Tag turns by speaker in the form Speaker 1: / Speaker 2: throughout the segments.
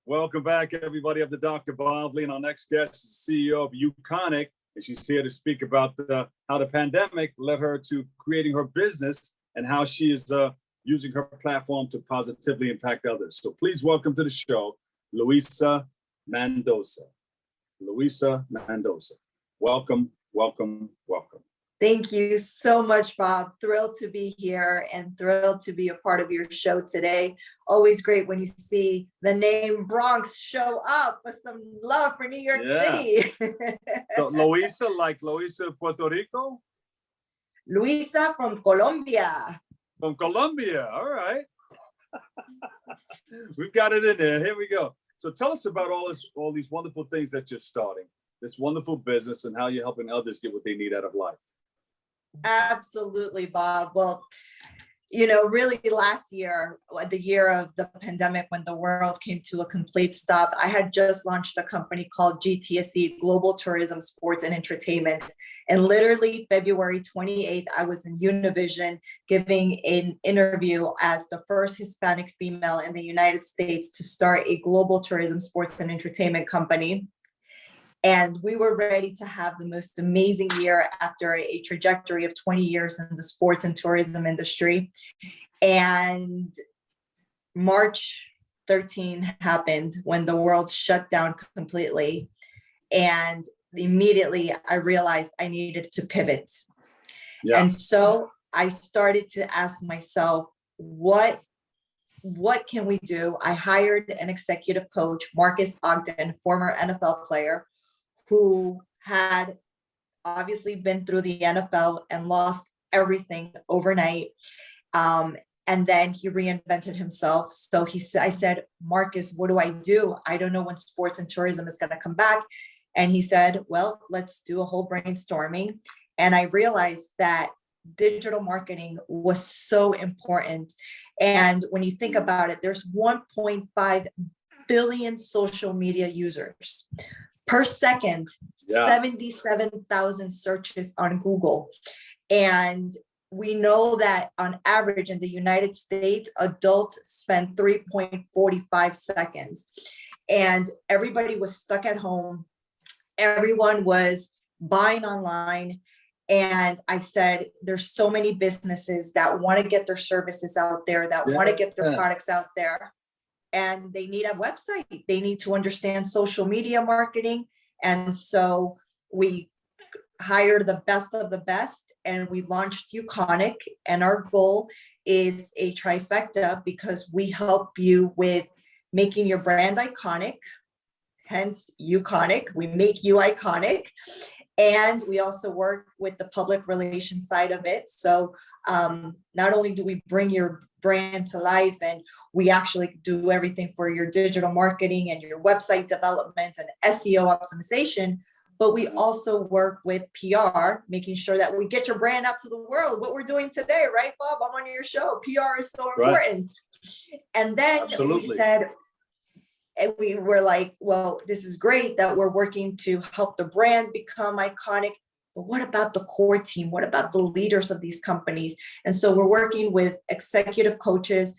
Speaker 1: Welcome back, everybody. I'm the Dr. Bob Lee, and our next guest is the CEO of UKONIK, and she's here to speak about how the pandemic led her to creating her business and how she is using her platform to positively impact others. So please welcome to the show, Luisa Mendoza. Luisa Mendoza. Welcome, welcome, welcome.
Speaker 2: Thank you so much, Bob. Thrilled to be here and thrilled to be a part of your show today. Always great when you see the name Bronx show up with some love for New York City.
Speaker 1: So Luisa, like Luisa Puerto Rico?
Speaker 2: Luisa from Colombia.
Speaker 1: From Colombia, all right. We've got it in there. Here we go. So tell us about all these wonderful things that you're starting, this wonderful business, and how you're helping others get what they need out of life.
Speaker 2: Absolutely, Bob. Well, really last year, the year of the pandemic, when the world came to a complete stop, I had just launched a company called GTSE, Global Tourism, Sports and Entertainment. And literally February 28th, I was in Univision giving an interview as the first Hispanic female in the United States to start a global tourism, sports and entertainment company. And we were ready to have the most amazing year after a trajectory of 20 years in the sports and tourism industry. And March 13 happened when the world shut down completely. And immediately I realized I needed to pivot. Yeah. And so I started to ask myself, what can we do? I hired an executive coach, Marcus Ogden, former NFL player, who had obviously been through the NFL and lost everything overnight. And then he reinvented himself. So I said, Marcus, what do? I don't know when sports and tourism is going to come back. And he said, well, let's do a whole brainstorming. And I realized that digital marketing was so important. And when you think about it, there's 1.5 billion social media users per second, 77,000 searches on Google. And we know that on average in the United States, adults spend 3.45 seconds. And everybody was stuck at home. Everyone was buying online. And I said, there's so many businesses that want to get their services out there, that want to get their products out there. And they need a website. They need to understand social media marketing. And so we hired the best of the best and we launched UKONIK. And our goal is a trifecta because we help you with making your brand iconic, hence UKONIK. We make you iconic. And we also work with the public relations side of it. So not only do we bring your brand to life, and we actually do everything for your digital marketing and your website development and SEO optimization, but we also work with PR, making sure that we get your brand out to the world. What we're doing today, right, Bob? I'm on your show. PR is so important. Right. And then we said, and we were like, well, this is great that we're working to help the brand become iconic, but what about the core team? What about the leaders of these companies? And so we're working with executive coaches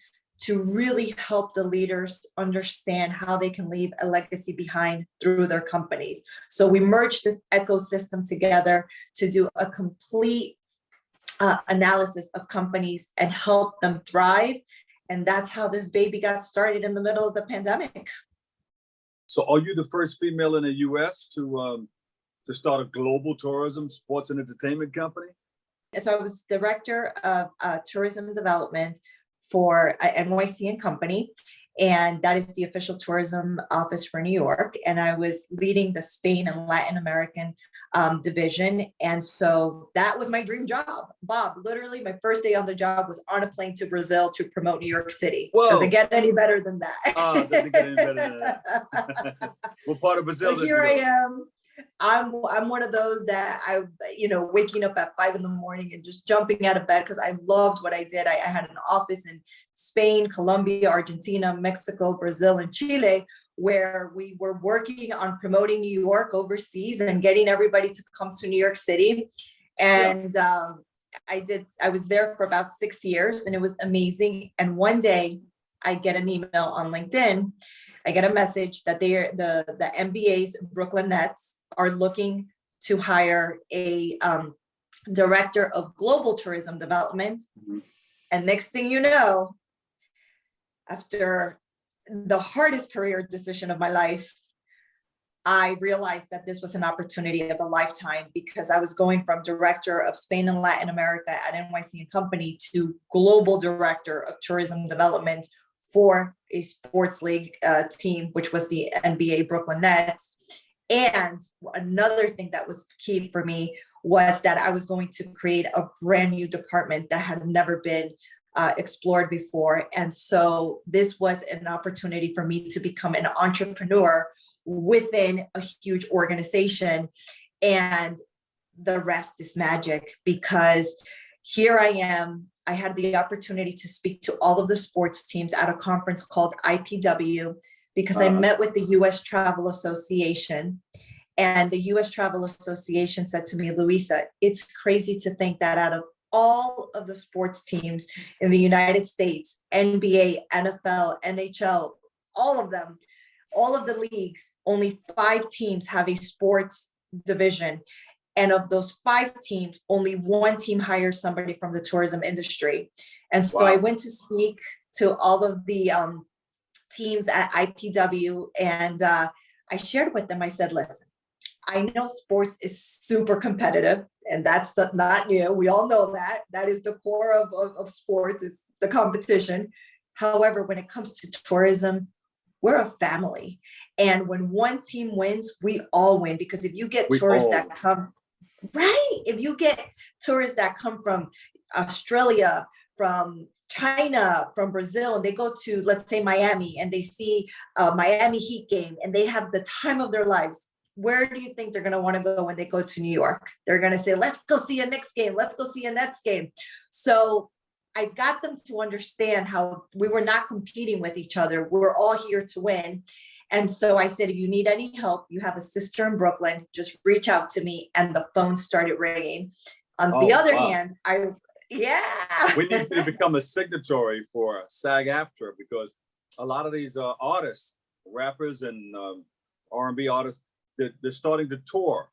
Speaker 2: to really help the leaders understand how they can leave a legacy behind through their companies. So we merged this ecosystem together to do a complete analysis of companies and help them thrive. And that's how this baby got started in the middle of the pandemic.
Speaker 1: So are you the first female in the US to start a global tourism, sports and entertainment company?
Speaker 2: So I was director of tourism development for NYC and Company. And that is the official tourism office for New York. And I was leading the Spain and Latin American division. And so that was my dream job. Bob, literally my first day on the job was on a plane to Brazil to promote New York City. Whoa. Does it get any better than that?
Speaker 1: Oh, it doesn't get any better than that. What part of Brazil?
Speaker 2: So here I am. I'm one of those that waking up at 5 a.m. and just jumping out of bed because I loved what I did. I had an office in Spain, Colombia, Argentina, Mexico, Brazil, and Chile, where we were working on promoting New York overseas and getting everybody to come to New York City. And I was there for about 6 years and it was amazing. And one day I get an email on LinkedIn I get a message that the NBA's Brooklyn Nets are looking to hire a director of global tourism development.
Speaker 1: Mhm.
Speaker 2: And next thing you know, after the hardest career decision of my life, I realized that this was an opportunity of a lifetime, because I was going from director of Spain and Latin America at NYC and Company to global director of tourism development for a sports league team, which was the NBA Brooklyn Nets. And another thing that was key for me was that I was going to create a brand new department that had never been explored before. And so this was an opportunity for me to become an entrepreneur within a huge organization. And the rest is magic, because here I am. I had the opportunity to speak to all of the sports teams at a conference called IPW, because I met with the US Travel Association. And the US Travel Association said to me, Luisa, it's crazy to think that out of all of the sports teams in the United States, NBA, NFL, NHL, all of them, all of the leagues, only 5 teams have a sports division. And of those 5 teams, only 1 team hires somebody from the tourism industry. And so I went to speak to all of the teams at IPW, and I shared with them, I said, listen, I know sports is super competitive, and that's not new. We all know that. That is the core of sports, is the competition. However, when it comes to tourism, we're a family. And when one team wins, we all win, because if you get tourists that come, right, if you get tourists that come from Australia, from China, from Brazil, and they go to, let's say, Miami, and they see a Miami Heat game, and they have the time of their lives, where do you think they're going to want to go when they go to New York? They're going to say, let's go see a Knicks game. Let's go see a Nets game. So I got them to understand how we were not competing with each other. We're all here to win. And so I said, if you need any help, you have a sister in Brooklyn, just reach out to me. And the phone started ringing. On the other hand,
Speaker 1: we need to become a signatory for SAG-AFTRA, because a lot of these artists, rappers and R&B artists, they're starting to tour,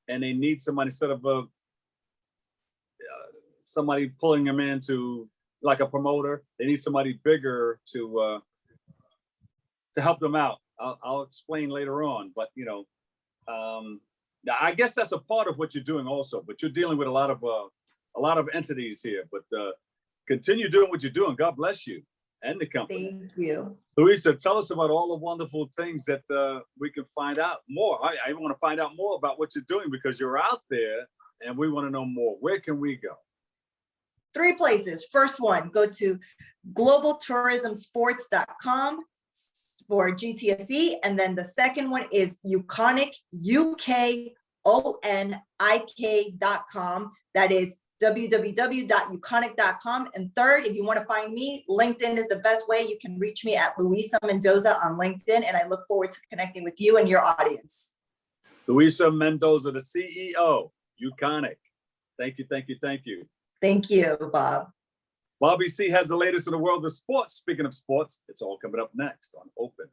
Speaker 1: and they need somebody instead of somebody pulling them into like a promoter. They need somebody bigger to help them out. I'll explain later on, but I guess that's a part of what you're doing also. But you're dealing with a lot of entities here. But continue doing what you're doing. God bless you and the company.
Speaker 2: Thank you.
Speaker 1: Luisa, tell us about all the wonderful things that we can find out more. I want to find out more about what you're doing, because you're out there and we want to know more. Where can we go?
Speaker 2: 3 places. First one, go to globaltourismsports.com for GTSE. And then the second one is UKONIK, UKONIK.com. That is www.ukonic.com. And third, if you want to find me, LinkedIn is the best way. You can reach me at Luisa Mendoza on LinkedIn, and I look forward to connecting with you and your audience.
Speaker 1: Luisa Mendoza, the CEO, UKONIK. Thank you, thank you, thank you.
Speaker 2: Thank you, Bob.
Speaker 1: Bobby C has the latest in the world of sports. Speaking of sports, it's all coming up next on Open.